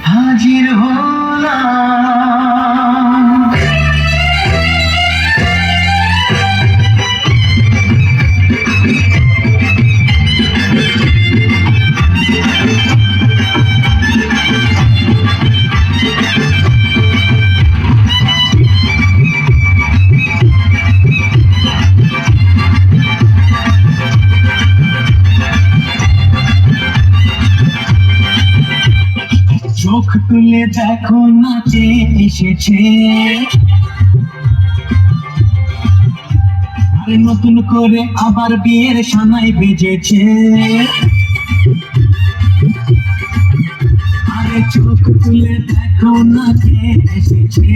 হাজির হলাম। চোখ তুলে দেখো না কে এসেছে, আরে নতুন করে আবার বিয়ের সানাই বেজেছে। আরে চোখ তুলে দেখো না কে এসেছে,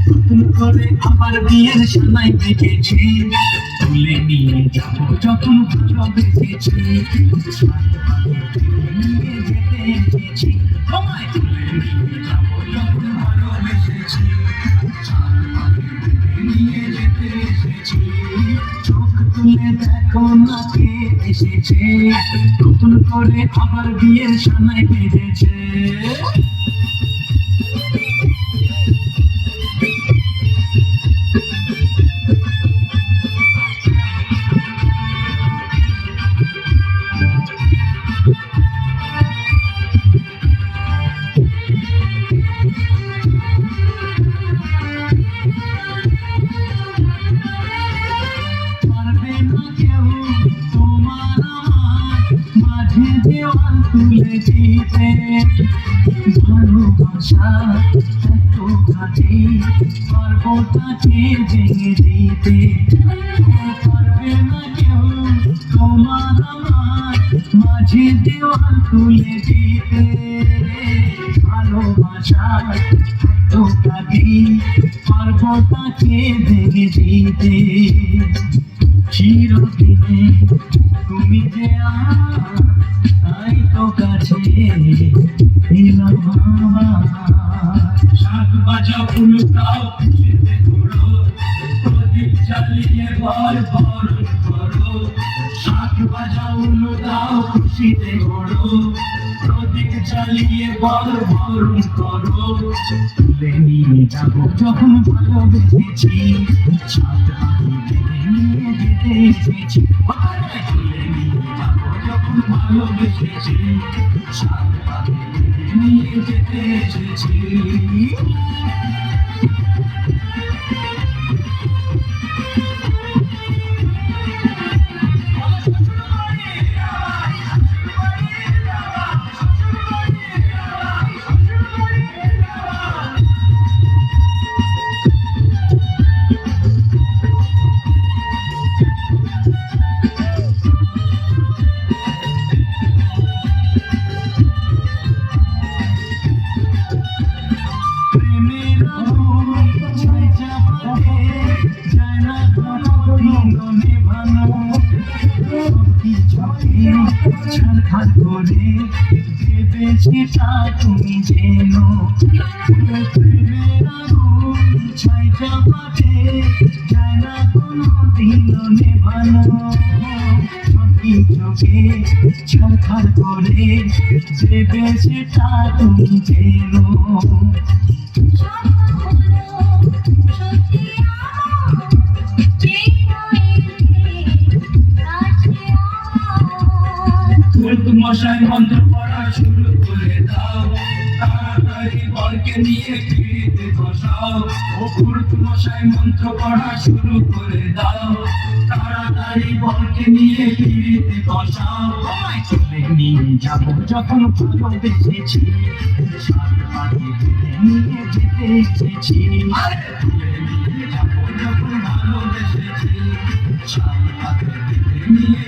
নতুন করে আবার বিয়ের সানাই বেজেছে। তুলে নিয়ে যাবো যখন ভালোবেসেছি, নিয়ে যেতে এসেছি। তোমায় তুলে নিয়ে যাবো যখন ভালোবেসেছি, নিয়ে যেতে এসেছি। চোখ তুলে দেখো না কে এসেছে, নতুন করে আবার বিয়ের সানাই বেজেছে। তুলে দিতে ভালোবাসা এত কাছে, পারবো তাকে ভেঙে দিতে। পারবে না কেউ তোমার আমার মাঝে দেওয়াল তুলে দিতে। ভালোবাসা এত কাছে, পারবো তাকে ভেঙে দিতে। চিরদিনে তুমি যে তাই তো কাছে এলাম আমার। শাক বাজা উল্টাও খুশিতে ঘোরো, প্রদীপ জ্বালিয়ে ভর ভর করো। শাক বাজা উল্টাও খুশিতে ঘোরো, প্রদীপ জ্বালিয়ে ভর ভর করো। তুলে নিয়ে যাবো যখন ভালোবেসেছি, ছাদ বাড়ি নিয়ে যেতে এসেছি। তুলে নিয়ে যাবো যখন ভালোবেসেছি, ছাদ বাড়ি নিয়ে যেতে এসেছি। ছাড়খাড় করে ভেবেছিটা তুমি যেন, প্রেমের আগুন ছাইটা পাতে যায় না কোনো দিন নেভানো। সত্যি চোখে ছাড়খাড় করে ভেবেছিটা তুমি যেন। মশাই মন্ত্র পড়া শুরু করে দাও, তাড়াতাড়ি বরকে নিয়ে পিড়িতে বসাও। মশাই মন্ত্র পড়া শুরু করে দাও, তাড়াতাড়ি বরকে নিয়ে পিড়িতে বসাও। তুলে নিয়ে যাবো যখন ভালোবেসেছি, সাত পাখি নিয়ে যেতে এসেছি। তুলে নিয়ে যাবো যখন ভালোবেসেছি, সাত পাখি নিয়ে